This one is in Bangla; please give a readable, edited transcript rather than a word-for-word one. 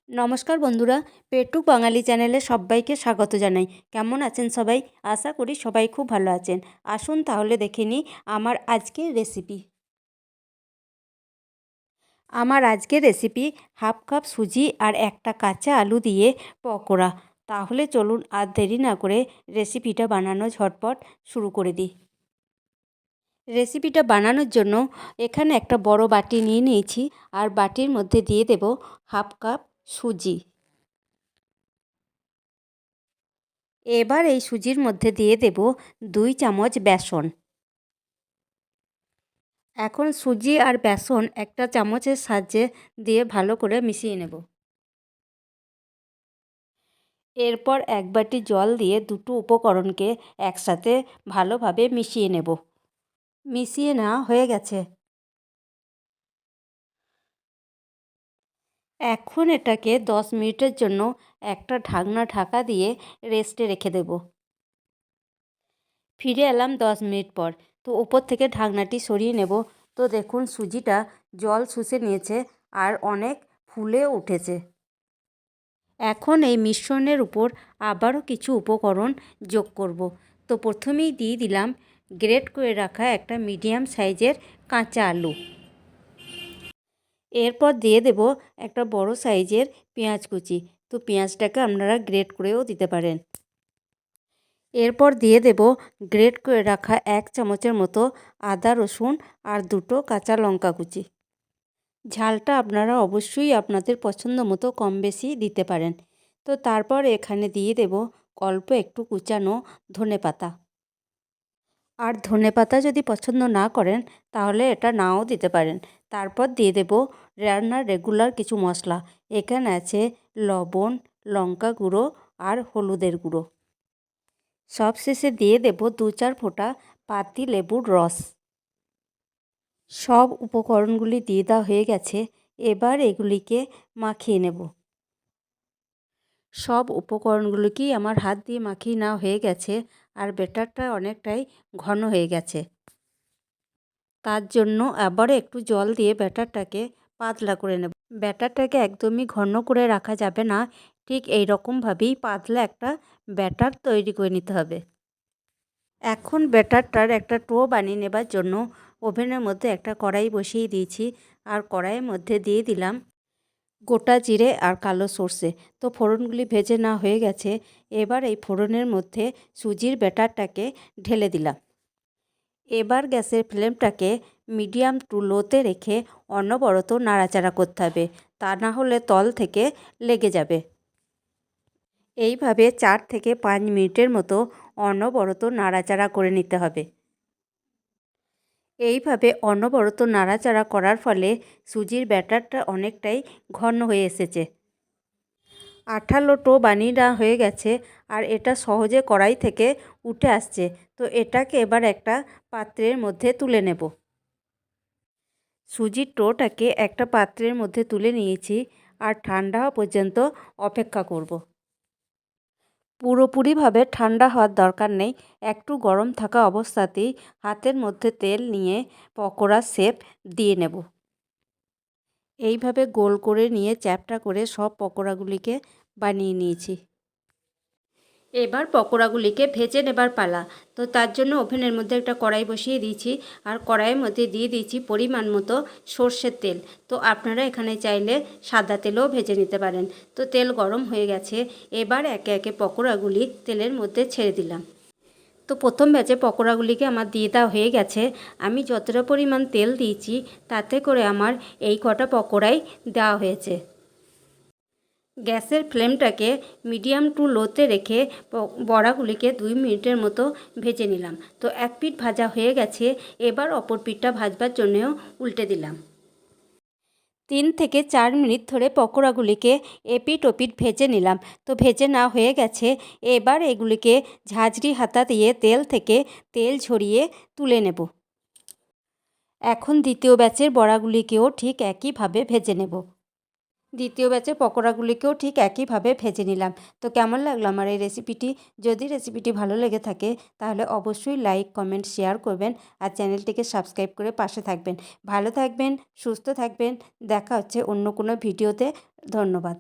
নমস্কার বন্ধুরা, পেটুক বাঙালি চ্যানেলে সবাইকে স্বাগত জানাই। কেমন আছেন সবাই? আশা করি সবাই খুব ভালো আছেন। আসুন তাহলে দেখে নিই আমার আজকের রেসিপি। হাফ কাপ সুজি আর একটা কাঁচা আলু দিয়ে পকোড়া। তাহলে চলুন আর দেরি না করে রেসিপিটা বানানো ঝটপট শুরু করে দিই। রেসিপিটা বানানোর জন্য এখানে একটা বড় বাটি নিয়ে নিয়েছি আর বাটির মধ্যে দিয়ে দেব হাফ কাপ সুজি। এবার এই সুজির মধ্যে দিয়ে দেব 2 চামচ বেসন। এখন সুজি আর বেসন একটা চামচের সাহায্যে দিয়ে ভালো করে মিশিয়ে নেব। এরপর এক বাটি জল দিয়ে দুটো উপকরণকে একসাথে ভালোভাবে মিশিয়ে নেব। মিশিয়ে নেওয়া হয়ে গেছে। এখন এটাকে 10 মিনিটের জন্য একটা ঢাকা দিয়ে রেস্টে রেখে দেব। ফিরে এলাম 10 মিনিট পর। তো ওপর থেকে ঢাকনাটি সরিয়ে নেব। তো দেখুন সুজিটা জল শুষে নিয়েছে আর অনেক ফুলে উঠেছে। এখন এই মিশ্রণের উপর আবারও কিছু উপকরণ যোগ করব। তো প্রথমেই দিয়ে দিলাম গ্রেট করে রাখা একটা মিডিয়াম সাইজের কাঁচা আলু। এরপর দিয়ে দেব একটা বড় সাইজের পেঁয়াজ কুচি। তো পেঁয়াজটাকে আপনারা গ্রেট করেও দিতে পারেন। এরপর দিয়ে দেব গ্রেট করে রাখা 1 চামচের মতো আদা রসুন আর 2টো কাঁচা লঙ্কা কুচি। ঝালটা আপনারা অবশ্যই আপনাদের পছন্দ মতো কম বেশি দিতে পারেন। তো তারপর এখানে দিয়ে দেব অল্প একটু কুচানো ধনেপাতা। আর ধনেপাতা যদি পছন্দ না করেন তাহলে এটা নাও দিতে পারেন। তারপর দিয়ে দেব রান্নার রেগুলার কিছু মশলা। এখানে আছে লবণ, লঙ্কা গুঁড়ো আর হলুদের গুঁড়ো। সবশেষে দিয়ে দেব 2-4 ফোঁটা পাতি লেবুর রস। সব উপকরণগুলি দিয়ে দেওয়া হয়ে গেছে। এবার এগুলিকে মাখিয়ে নেব। সব উপকরণগুলোকেই আমার হাত দিয়ে মাখিয়ে নেওয়া হয়ে গেছে আর ব্যাটারটা অনেকটাই ঘন হয়ে গেছে। তার জন্য আবারও একটু জল দিয়ে ব্যাটারটাকে পাতলা করে নেব। ব্যাটারটাকে একদমই ঘন করে রাখা যাবে না, ঠিক এই রকমভাবেই পাতলা একটা ব্যাটার তৈরি করে নিতে হবে। এখন ব্যাটারটার একটা ডো বানিয়ে নেবার জন্য ওভেনের মধ্যে একটা কড়াই বসিয়ে দিয়েছি আর কড়াইয়ের মধ্যে দিয়ে দিলাম গোটা জিরে আর কালো সর্ষে। তো ফোড়নগুলি ভেজে নেওয়া হয়ে গেছে। এবার এই ফোড়নের মধ্যে সুজির ব্যাটারটাকে ঢেলে দিলাম। এবার গ্যাসের ফ্লেমটাকে মিডিয়াম টু লোতে রেখে অনবরত নাড়াচাড়া করতে হবে, তা না হলে তল থেকে লেগে যাবে। এইভাবে 4 থেকে 5 মিনিটের মতো অনবরত নাড়াচাড়া করে নিতে হবে। এইভাবে অনবরত নাড়াচাড়া করার ফলে সুজির ব্যাটারটা অনেকটাই ঘন হয়ে এসেছে। আঠালো ডো বানিয়ে নেওয়া হয়ে গেছে আর এটা সহজে কড়াই থেকে উঠে আসছে। তো এটাকে এবার একটা পাত্রের মধ্যে তুলে নেব। সুজির ডোটাকে একটা পাত্রের মধ্যে তুলে নিয়েছি আর ঠান্ডা হওয়া পর্যন্ত অপেক্ষা করব। পুরোপুরিভাবে ঠান্ডা হওয়ার দরকার নেই, একটু গরম থাকা অবস্থাতেই হাতের মধ্যে তেল নিয়ে পকোড়ার শেপ দিয়ে নেব। এইভাবে গোল করে নিয়ে চ্যাপ্টা করে সব পকোড়াগুলিকে বানিয়ে নিয়েছি। এবার পকোড়াগুলিকে ভেজে নেবার পালা। তো তার জন্য ওভেনের মধ্যে একটা কড়াই বসিয়ে দিয়েছি আর কড়াইয়ের মধ্যে দিয়ে দিয়েছি পরিমাণ মতো সর্ষের তেল। তো আপনারা এখানে চাইলে সাদা তেলও ভেজে নিতে পারেন। তো তেল গরম হয়ে গেছে। এবার একে একে পকোড়াগুলি তেলের মধ্যে ছেড়ে দিলাম। তো প্রথম ব্যাচে পকোড়াগুলিকে আমার দিয়ে দেওয়া হয়ে গেছে। আমি যতটা পরিমাণ তেল দিয়েছি তাতে করে আমার এই কটা পকোড়াই দেওয়া হয়েছে। গ্যাসের ফ্লেমটাকে মিডিয়াম টু লোতে রেখে বড়াগুলিকে 2 মিনিটের মতো ভেজে নিলাম। তো এক পিঠ ভাজা হয়ে গেছে। এবার অপর পিঠটা ভাজবার জন্যও উল্টে দিলাম। 3 থেকে 4 মিনিট ধরে পকোড়াগুলিকে এপিঠ ওপিঠ ভেজে নিলাম। তো ভেজে নেওয়া হয়ে গেছে। এবার এগুলিকে ঝাঁঝরি হাতা দিয়ে তেল থেকে তেল ঝরিয়ে তুলে নেব। এখন দ্বিতীয় ব্যাচের বড়াগুলিকেও ঠিক একইভাবে ভেজে নেব। দ্বিতীয় ব্যাচের পকোড়াগুলিকেও ঠিক একইভাবে ভেজে নিলাম। তো কেমন লাগলো আমার এই রেসিপিটি? যদি রেসিপিটি ভালো লেগে থাকে তাহলে অবশ্যই লাইক, কমেন্ট, শেয়ার করবেন আর চ্যানেলটিকে সাবস্ক্রাইব করে পাশে থাকবেন। ভালো থাকবেন, সুস্থ থাকবেন। দেখা হচ্ছে অন্য কোনো ভিডিওতে। ধন্যবাদ।